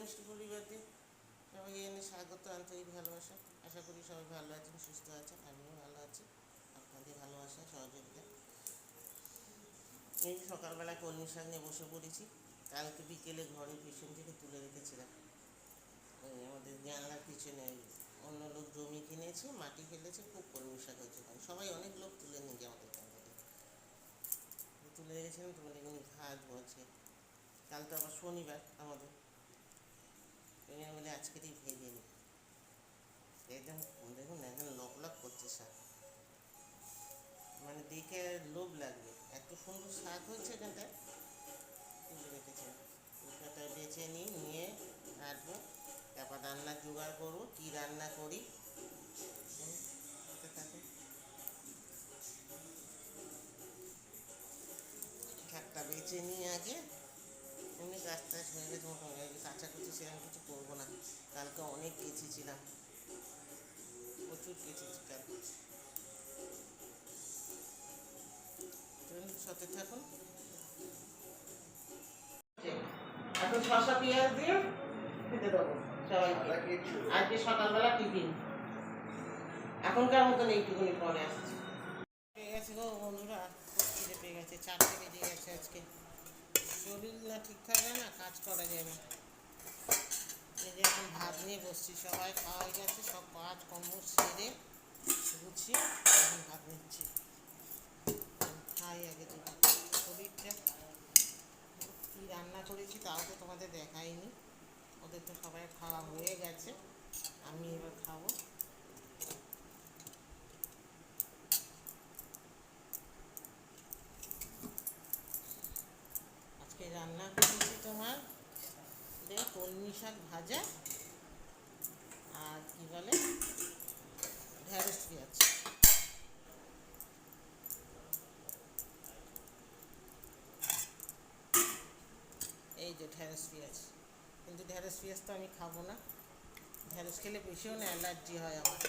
মিষ্টি পরিবারদের সবাইকে এনে স্বাগত, আন্তরিক ভালোবাসা। আশা করি সবাই ভালো আছেন, সুস্থ আছেন, আমিও ভালো আছি। আপনাদের ভালোবাসা সহযোগিতা। এই সকালবেলা কলমি শাক নিয়ে বসে পড়েছি। কালকে বিকেলে ঘরের পিছন থেকে তুলে রেখেছিলাম, ওই আমাদের জানলার পিছনে অন্য লোক জমি কিনেছে, মাটি ফেলেছে, খুব কলমি শাক হয়েছে। সবাই অনেক লোক তুলে নিয়ে যায় আমাদের এখান থেকে, তুলে রেখেছিলাম। তোমার এমনি ভাজবো আজকে, কাল তো আবার শনিবার আমাদের, বলে আজকেরই ভেজে নিই। একদম দেখুন একদম লক লক করছে শাক, মানে দেখে লোভ লাগবে, এত সুন্দর শাক হচ্ছে এখানটায়। তুলে রেখেছে, ওটা বেছে নিই, নিয়ে কাটবো, তারপর রান্নার জোগাড় করবো। কী রান্না করি থাকে, শাকটা বেছে নিয়ে আগে। এমনি গাছ টাছ হয়ে গেছে মোটামুটি, কাঁচাকুচি সেরকম কিছু করবো না। কালকে অনেক কেচেছিলাম, প্রচুর কেচেছি কালকে। সাথে থাকুন। এখন শসা পেঁয়াজ দিয়ে খেতে দেবো সবাইকে। আজকে সকালবেলা টিফিন, এখনকার মতন এইটুকুনি পরে আসছে। পেয়ে গেছে গো বন্ধুরা, খিদে পেয়ে গেছে। 4টে বেজে গেছে আজকে। শরীর না ঠিক থাকে না, কাজ করা যায় না। এই যে এখন ভাত নিয়ে বসছি, সবাই খাওয়া হয়ে গেছে, সব কাজ কর্ম সেরে গুছিয়ে এখন ভাত নিচ্ছি। খাই আগে তো, শরীরটা কী রান্না করেছি তাও তো তোমাদের দেখাইনি। ওদের তো সবাই খাওয়া হয়ে গেছে, আমি এবার খাবো। আজকে রান্না করেছি তোমার কলমি শাক ভাজা, আর কি বলে ঢেঁড়স পেঁয়াজ। এই যে ঢেঁড়স পেঁয়াজ, কিন্তু ঢেঁড়স পেঁয়াজ তো আমি খাবো না। ঢেঁড়স খেলে ভীষণ অ্যালার্জি হয় আমার,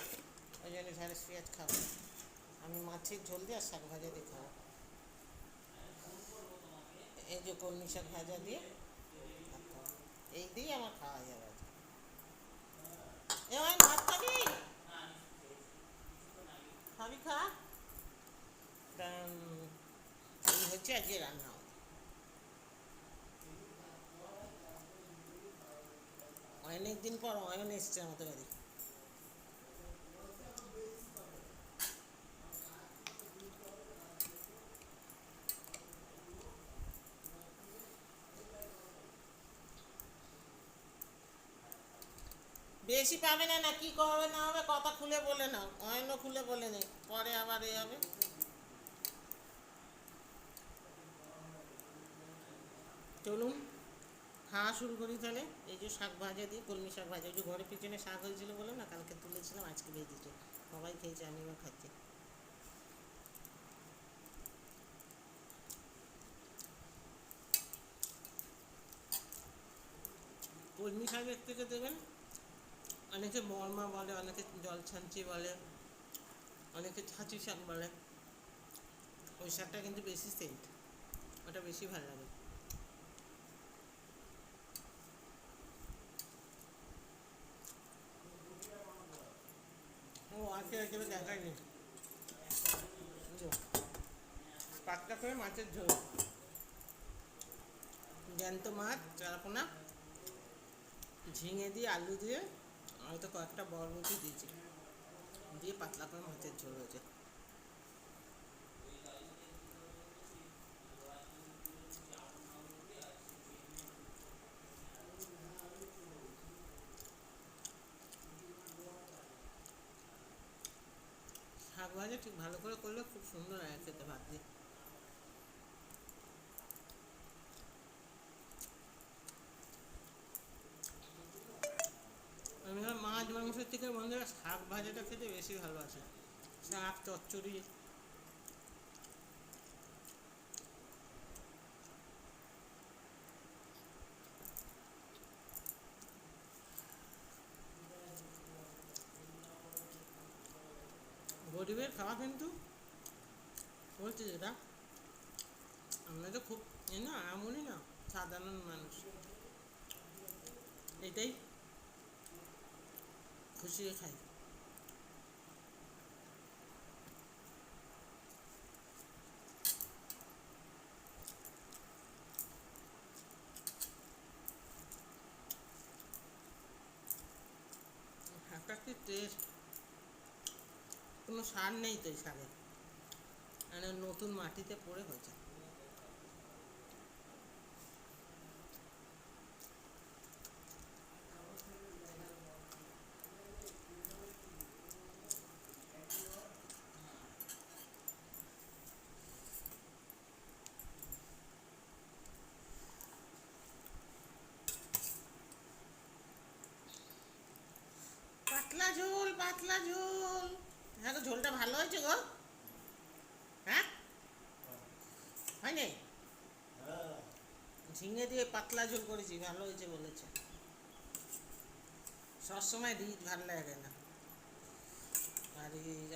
ওই জন্য ঢেঁড়স পেঁয়াজ খাবো না। আমি মাছের ঝোল দিয়ে আর শাক ভাজা দিয়ে খাবো। এই যে কলমি শাক ভাজা দিয়ে, এই দিয়েই আমার খাওয়া যাবে। এবার ভাত খাবি, খাবি খা। এই হচ্ছে আজকে রান্না। অনেক দিন পর অয়ন এসছে আমাদের বাড়ি। বেশি পাবে না, না কি করবে না হবে কথা খুলে বলে নাও, অয়নও খুলে বলে নেই, পরে আবার এ হবে। চলুন খাওয়া শুরু করি তাহলে। এই যে শাক ভাজা দিয়ে, কলমি শাক ভাজা, ওই যে ঘরের পিছনে শাক হয়েছিল বলে না, কালকে তুলেছিলাম, আজকে ভেজেছে, সবাই খেয়েছে, আমিও খাচ্ছি। কলমি শাকের থেকে দেবেন, অনেকে বর্মা বলে, অনেকে জলছাঞ্চি বলে, অনেকে ছাঁচি শাক বলে। ওই শাকটা কিন্তু বেশি সেন্ট, ওটা বেশি ভালো লাগে। ও আজকে হিসেবে দেখায়নি, পাতলা করে মাছের ঝোল, জ্যান্ত মাছ, চারাপোনা, ঝিঙে দিয়ে, আলু দিয়ে, হয়তো কয়েকটা বরবটি দিয়েছি, দিয়ে পাতলা করে মাছের ঝোল হয়েছে। শাক ভাজা ঠিক ভালো করে করলে খুব সুন্দর লাগে খেতে ভাত দিয়ে। আমি মাছ মাংসের থেকে বন্ধুরা শাক ভাজাটা খেতে বেশি ভালোবাসে। শাক চচ্চড়ি, গরিবের খাওয়া কিন্তু বলছি যেটা, আমরা তো খুব না আমলি না, সাধারণ মানুষ, এইটা এমনিতেই খুশি হয়ে খাই। একটা কি টেস্ট, কোনো সার নেই তো এই শাকে, মানে নতুন মাটিতে পড়ে হয়েছে। পাতলা ঝোল, পাতলা ঝোল। হ্যাঁ গো, ঝোলটা ভালো হয়েছে গো। হ্যাঁ, হয়নি? ঝিঙে দিয়ে পাতলা ঝোল করেছি, ভালো হয়েছে বলেছে। সবসময় রিচ ভালো লাগে না। আর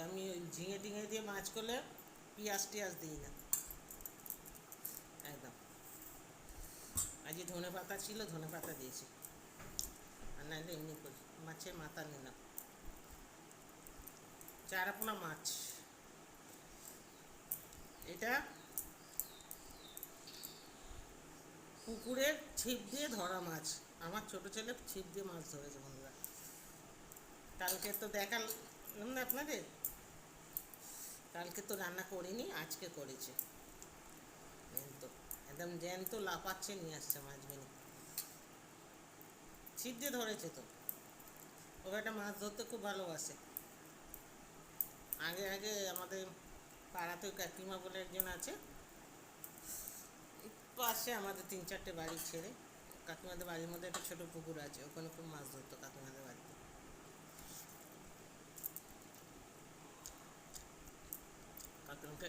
আমি ওই ঝিঙে টিঙে দিয়ে মাছ করলে পেঁয়াজ টিয়াজ দিই না একদম। আজকে ধনে পাতা ছিল, ধনে পাতা দিয়েছি, আর নাহলে এমনি করি। মাছের মাথা নিলাম, চারাপোনা মাছ। এটা পুকুরের ছিপ দিয়ে ধরা মাছ। আমার ছোট ছেলে ছিপ দিয়ে মাছ ধরেছে বন্ধুরা। কালকে তো দেখালাম না আপনাদের, কালকে তো রান্না করিনি, আজকে করেছে। তো একদম জ্যান্ত লাফাচ্ছে, নিয়ে আসছে মাছগুলো, ছিপ দিয়ে ধরেছে। তো ও একটা মাছ ধরতে খুব ভালোবাসে। আগে আগে আমাদের পাড়াতে কাকিমা বলে একজন আছে, পাশে আমাদের 3-4টে বাড়ি ছেড়ে কাকিমাদের বাড়ির মধ্যে একটা ছোটো পুকুর আছে, ওখানে খুব মাছ ধরতো কাকিমাদের বাড়িতে। কাকিমাকে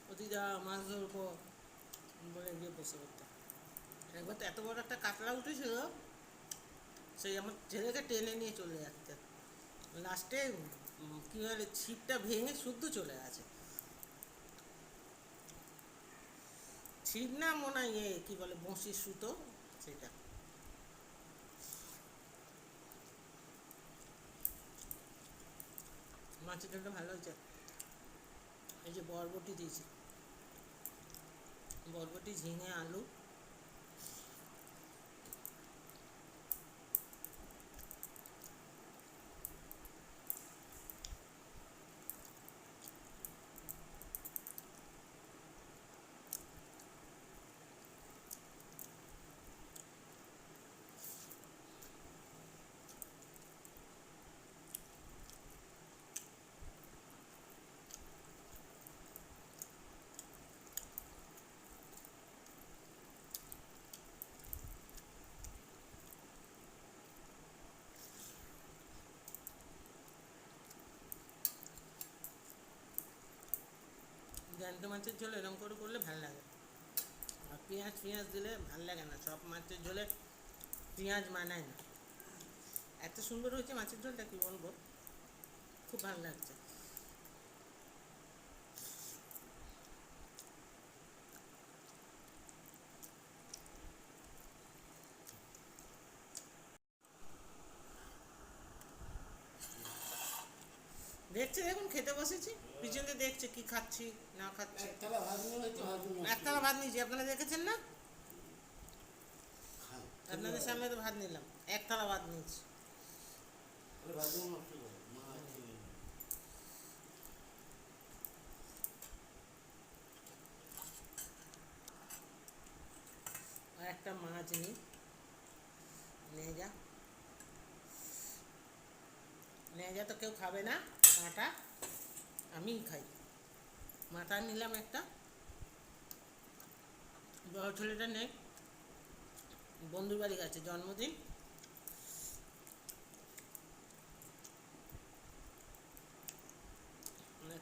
প্রতিটা মাছ ধরবো বলে গিয়ে বসে পড়তো। একবার তো এত বড় একটা কাতলা উঠেছিল, সেই আমার ছেলেকে টেনে নিয়ে চলে যাচ্ছে। লাস্টে কী বলে, ছিপটা ভেঙে শুদ্ধ চলে গেছে। ছিপ না, মনে হয় কী বলে, বঁশির সুতো, সেটা। মাছের ঝোলটা ভালো হয়েছে। এই যে বরবটি দিয়েছি, বরবটি, ঝিঙে, আলু। জ্যান্ত মাছের ঝোল এরকম করে করলে ভালো লাগে। আর পেঁয়াজ ফিঁয়াজ দিলে ভালো লাগে না, সব মাছের ঝোলে পেঁয়াজ মানায় না। এত সুন্দর হয়েছে মাছের ঝোলটা, কি বলবো, খুব ভালো লাগছে। দেখছে, দেখুন খেতে বসেছি, পিছনে দেখছে কি খাচ্ছি না খাচ্ছি। একতলা ভাত নিয়েছি, আপনারা দেখেছেন না? আপনাদের সামনে তো ভাত নিলাম, একতলা ভাত নিয়েছি। আর একটা মাছ নিয়ে যা, নিয়ে যা তো কেউ খাবে না, মাটা আমিই খাই। মাথা নিলাম একটা, বড় ছেলেটা নেই, বন্ধুর বাড়ি গেছে, জন্মদিন।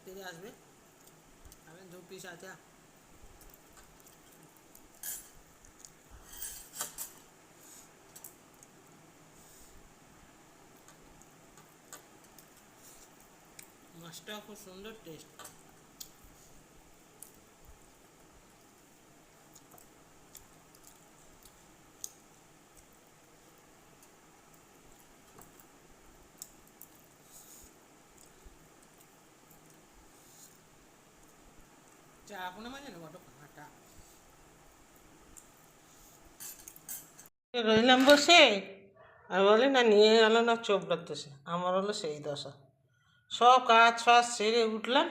তেরে আসবে, আমি 2 পিস আছে। মাছটা খুব সুন্দর টেস্ট। চা আপনে মাঝে না বড় কাঁটা রইলাম বসে আর বলে না নিয়ে গেল না চোপড়ার দোষে আমার হলো সেই দশা সব কাজ ফাজ সেরে উঠলাম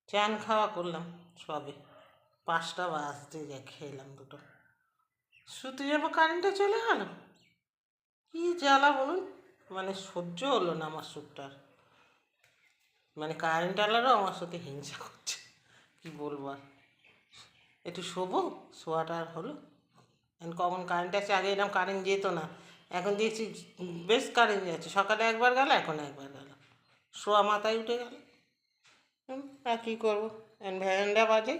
চান খাওয়া করলাম সবে 5টা বাজতে যা খেলাম দুটো শুতে যাবো কারেন্টটা চলে গেল কি জ্বালা বলুন মানে সহ্য হলো না আমার সুখটার মানে কারেন্ট আলারও আমার সাথে হিংসা করছে কি বলবো আর একটু শোবো শোয়াটা আর হলো এখন কখন কারেন্ট আছে আগে এরকম কারেন্ট যেত না এখন দেখছি বেশ কারেন্ট যাচ্ছে সকালে একবার গেল এখন একবার গেল শোয়া মাথায় উঠে গেল আর কী করবো এখন ভ্যারান্ডা বাজে